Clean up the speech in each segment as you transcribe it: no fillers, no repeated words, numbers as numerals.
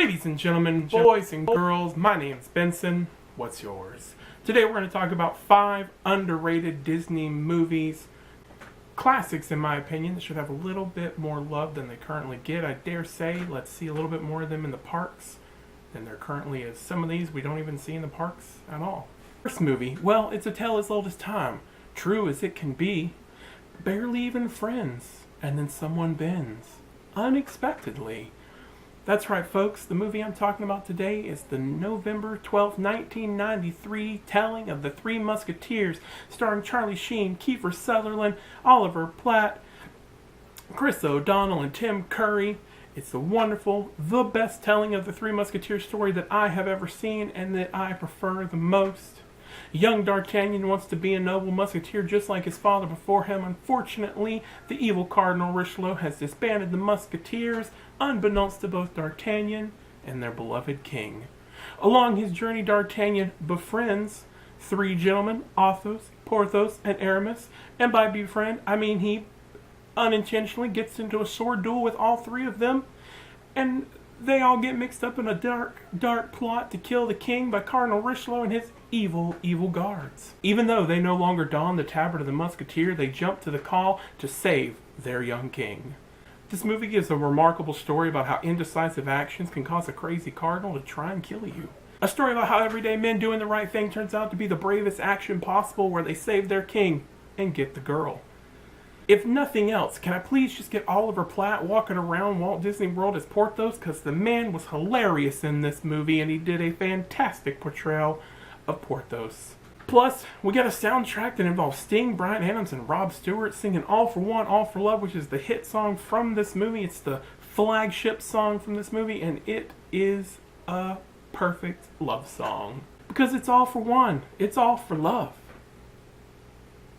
Ladies and gentlemen, boys and girls, my name's Benson. What's yours? Today we're going to talk about 5 underrated Disney movies. Classics, in my opinion, that should have a little bit more love than they currently get. I dare say, let's see a little bit more of them in the parks than there currently is. Some of these we don't even see in the parks at all. First movie, well, it's a tale as old as time. True as it can be. Barely even friends. And then someone bends. Unexpectedly. That's right, folks. The movie I'm talking about today is the November 12th, 1993 telling of The Three Musketeers, starring Charlie Sheen, Kiefer Sutherland, Oliver Platt, Chris O'Donnell, and Tim Curry. It's the wonderful, the best telling of the Three Musketeers story that I have ever seen and that I prefer the most. Young D'Artagnan wants to be a noble musketeer just like his father before him. Unfortunately, the evil Cardinal Richelieu has disbanded the musketeers, unbeknownst to both D'Artagnan and their beloved king. Along his journey, D'Artagnan befriends 3 gentlemen, Athos, Porthos, and Aramis. And by befriend, I mean he unintentionally gets into a sword duel with all 3 of them. And they all get mixed up in a dark plot to kill the king by Cardinal Richelieu and his evil guards. Even though they no longer don the tabard of the musketeer, they jump to the call to save their young king. This movie gives a remarkable story about how indecisive actions can cause a crazy cardinal to try and kill you. A story about how everyday men doing the right thing turns out to be the bravest action possible, where they save their king and get the girl. If nothing else, can I please just get Oliver Platt walking around Walt Disney World as Porthos? Because the man was hilarious in this movie and he did a fantastic portrayal of Porthos. Plus, we got a soundtrack that involves Sting, Bryan Adams, and Rob Stewart singing All for One, All for Love, which is the hit song from this movie. It's the flagship song from this movie, and it is a perfect love song. Because it's all for one. It's all for love.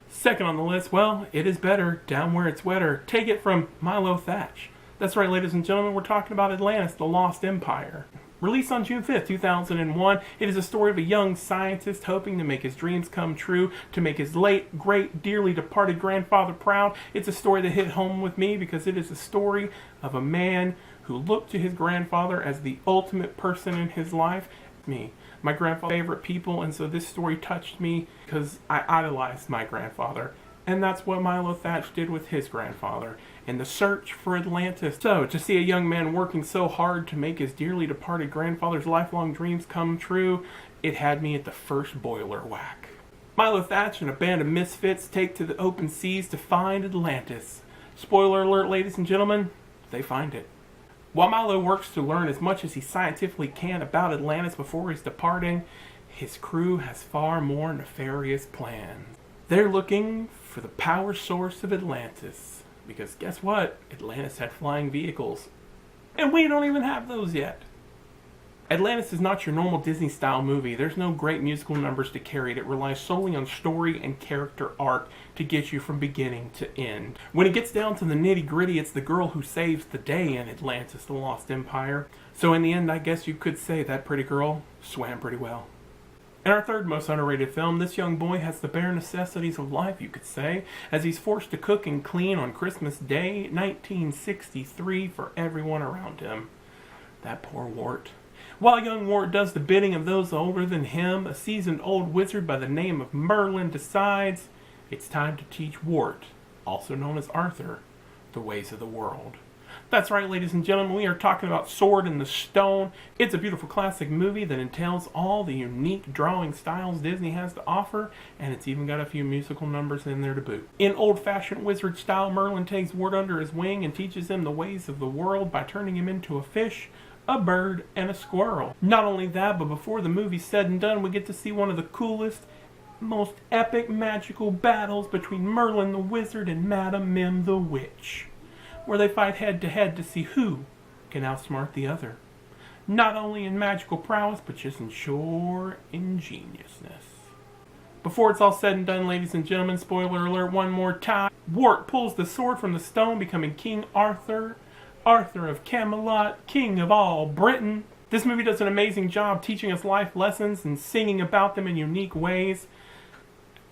Second on the list, well, it is better down where it's wetter. Take it from Milo Thatch. That's right, ladies and gentlemen, we're talking about Atlantis, the Lost Empire. Released on June 5th, 2001, it is a story of a young scientist hoping to make his dreams come true, to make his late, great, dearly departed grandfather proud. It's a story that hit home with me because it is a story of a man who looked to his grandfather as the ultimate person in his life. Me. My grandfather's favorite people, and so this story touched me because I idolized my grandfather. And that's what Milo Thatch did with his grandfather in the search for Atlantis. So, to see a young man working so hard to make his dearly departed grandfather's lifelong dreams come true, it had me at the first boiler whack. Milo Thatch and a band of misfits take to the open seas to find Atlantis. Spoiler alert, ladies and gentlemen, they find it. While Milo works to learn as much as he scientifically can about Atlantis before he's departing, his crew has far more nefarious plans. They're looking for the power source of Atlantis. Because guess what? Atlantis had flying vehicles. And we don't even have those yet. Atlantis is not your normal Disney-style movie. There's no great musical numbers to carry it. It relies solely on story and character arc to get you from beginning to end. When it gets down to the nitty-gritty, it's the girl who saves the day in Atlantis, the Lost Empire. So in the end, I guess you could say that pretty girl swam pretty well. In our third most underrated film, this young boy has the bare necessities of life, you could say, as he's forced to cook and clean on Christmas Day, 1963, for everyone around him. That poor Wart. While young Wart does the bidding of those older than him, a seasoned old wizard by the name of Merlin decides it's time to teach Wart, also known as Arthur, the ways of the world. That's right, ladies and gentlemen, we are talking about Sword in the Stone. It's a beautiful classic movie that entails all the unique drawing styles Disney has to offer, and it's even got a few musical numbers in there to boot. In old-fashioned wizard style, Merlin takes Wart under his wing and teaches him the ways of the world by turning him into a fish, a bird, and a squirrel. Not only that, but before the movie's said and done, we get to see one of the coolest, most epic magical battles between Merlin the Wizard and Madame Mim the Witch, where they fight head-to-head to see who can outsmart the other. Not only in magical prowess, but just in sheer ingeniousness. Before it's all said and done, ladies and gentlemen, spoiler alert one more time, Wart pulls the sword from the stone, becoming King Arthur, Arthur of Camelot, King of all Britain. This movie does an amazing job teaching us life lessons and singing about them in unique ways,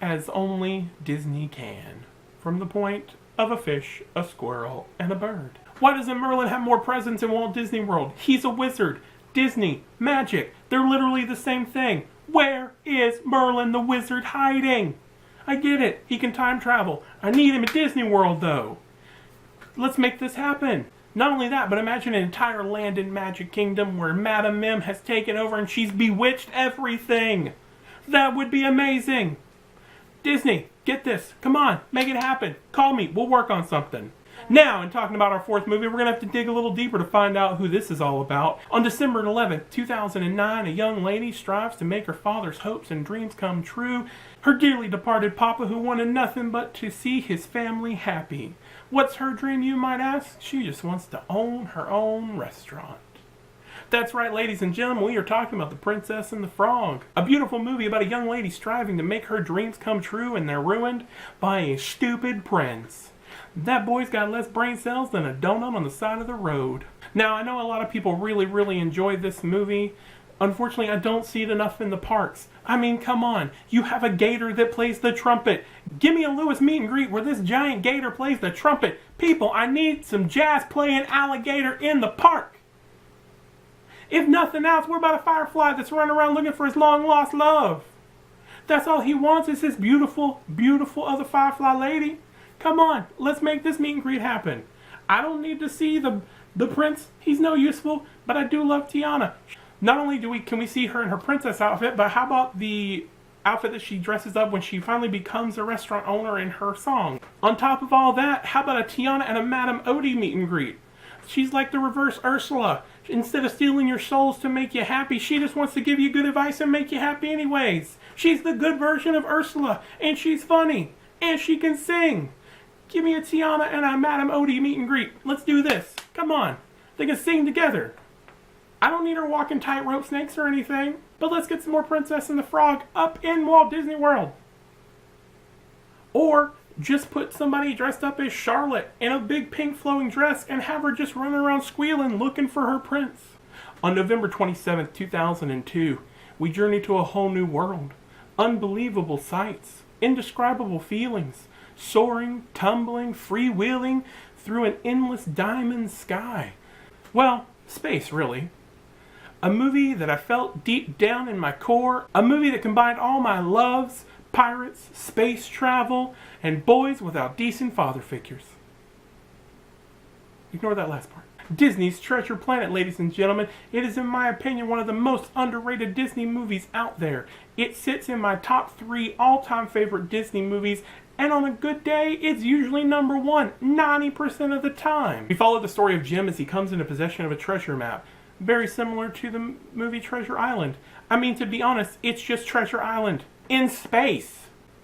as only Disney can, from the point of a fish, a squirrel, and a bird. Why doesn't Merlin have more presence in Walt Disney World? He's a wizard. Disney, magic, they're literally the same thing. Where is Merlin the Wizard hiding? I get it, he can time travel. I need him at Disney World though. Let's make this happen. Not only that, but imagine an entire land in Magic Kingdom where Madame Mim has taken over and she's bewitched everything. That would be amazing. Disney, get this. Come on, make it happen. Call me, we'll work on something. Now, in talking about our fourth movie, we're going to have to dig a little deeper to find out who this is all about. On December 11th, 2009, a young lady strives to make her father's hopes and dreams come true. Her dearly departed papa, who wanted nothing but to see his family happy. What's her dream, you might ask? She just wants to own her own restaurant. That's right, ladies and gentlemen, we are talking about The Princess and the Frog. A beautiful movie about a young lady striving to make her dreams come true, and they're ruined by a stupid prince. That boy's got less brain cells than a donut on the side of the road. Now, I know a lot of people really enjoy this movie. Unfortunately, I don't see it enough in the parks. I mean, come on. You have a gator that plays the trumpet. Give me a Lewis meet and greet where this giant gator plays the trumpet. People, I need some jazz playing alligator in the park. If nothing else, what about a firefly that's running around looking for his long-lost love? That's all he wants is his beautiful other firefly lady. Come on, let's make this meet and greet happen. I don't need to see the prince. He's no useful, but I do love Tiana. Not only can we see her in her princess outfit, but how about the outfit that she dresses up when she finally becomes a restaurant owner in her song? On top of all that, how about a Tiana and a Madame Odie meet and greet? She's like the reverse Ursula. Instead of stealing your souls to make you happy, she just wants to give you good advice and make you happy anyways. She's the good version of Ursula, and she's funny, and she can sing. Give me a Tiana and a Madame Odie meet and greet. Let's do this. Come on. They can sing together. I don't need her walking tightrope snakes or anything, but let's get some more Princess and the Frog up in Walt Disney World. Or just put somebody dressed up as Charlotte in a big pink flowing dress and have her just running around squealing looking for her prince. On November 27th, 2002, we journey to a whole new world. Unbelievable sights, indescribable feelings, soaring, tumbling, freewheeling through an endless diamond sky. Well, space really. A movie that I felt deep down in my core. A movie that combined all my loves, pirates, space travel, and boys without decent father figures. Ignore that last part. Disney's Treasure Planet, ladies and gentlemen. It is, in my opinion, one of the most underrated Disney movies out there. It sits in my top 3 all-time favorite Disney movies, and on a good day, it's usually number 1, 90% of the time. We follow the story of Jim as he comes into possession of a treasure map. Very similar to the movie Treasure Island. I mean, to be honest, it's just Treasure Island in space.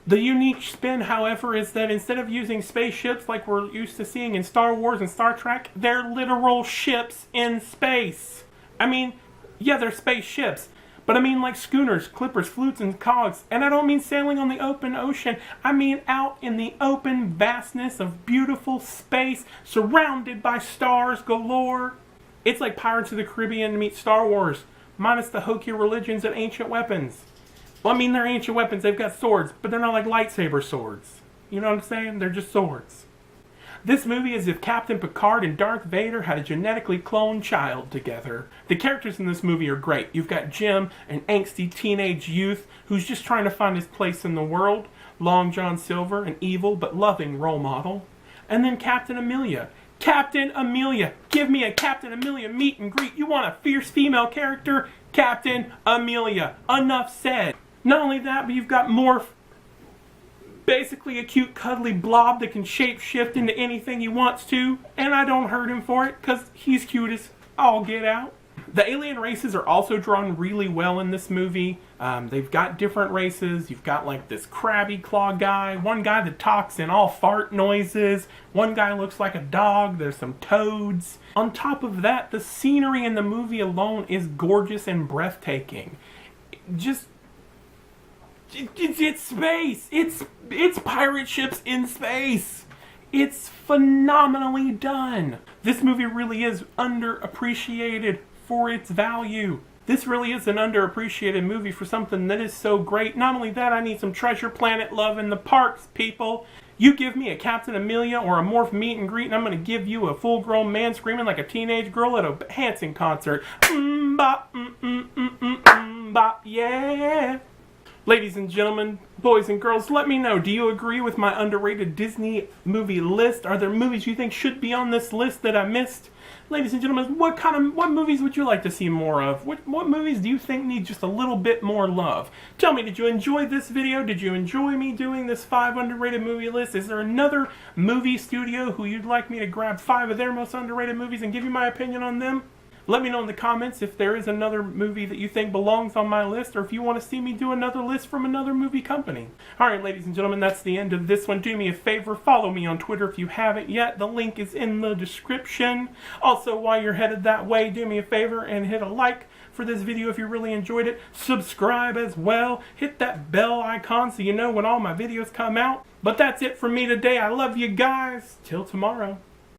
The unique spin, however, is that instead of using spaceships like we're used to seeing in Star Wars and Star Trek, they're literal ships in space. I mean, yeah, they're spaceships, but I mean like schooners, clippers, flutes, and cogs. And I don't mean sailing on the open ocean. I mean out in the open vastness of beautiful space, surrounded by stars galore. It's like Pirates of the Caribbean meets Star Wars, minus the hokey religions and ancient weapons. Well, I mean, they're ancient weapons. They've got swords, but they're not like lightsaber swords. You know what I'm saying? They're just swords. This movie is as if Captain Picard and Darth Vader had a genetically cloned child together. The characters in this movie are great. You've got Jim, an angsty teenage youth who's just trying to find his place in the world. Long John Silver, an evil but loving role model. And then Captain Amelia. Captain Amelia. Give me a Captain Amelia meet and greet. You want a fierce female character? Captain Amelia. Enough said. Not only that, but you've got Morph. Basically a cute cuddly blob that can shape-shift into anything he wants to. And I don't hurt him for it, because he's cute as all get out. The alien races are also drawn really well in this movie. They've got different races. You've got like this crabby claw guy, one guy that talks in all fart noises, one guy looks like a dog, there's some toads. On top of that, the scenery in the movie alone is gorgeous and breathtaking. It's space. It's pirate ships in space. It's phenomenally done. This movie really is underappreciated for its value. This really is an underappreciated movie for something that is so great. Not only that, I need some Treasure Planet love in the parks, people. You give me a Captain Amelia or a Morph meet and greet, and I'm going to give you a full-grown man screaming like a teenage girl at a Hanson concert. Bop, bop, yeah. Ladies and gentlemen, boys and girls, let me know. Do you agree with my underrated Disney movie list? Are there movies you think should be on this list that I missed? Ladies and gentlemen, what movies would you like to see more of? What movies do you think need just a little bit more love? Tell me, did you enjoy this video? Did you enjoy me doing this 5 underrated movie list? Is there another movie studio who you'd like me to grab 5 of their most underrated movies and give you my opinion on them? Let me know in the comments if there is another movie that you think belongs on my list, or if you want to see me do another list from another movie company. Alright, ladies and gentlemen, that's the end of this one. Do me a favor, follow me on Twitter if you haven't yet. The link is in the description. Also, while you're headed that way, do me a favor and hit a like for this video if you really enjoyed it. Subscribe as well. Hit that bell icon so you know when all my videos come out. But that's it for me today. I love you guys. Till tomorrow.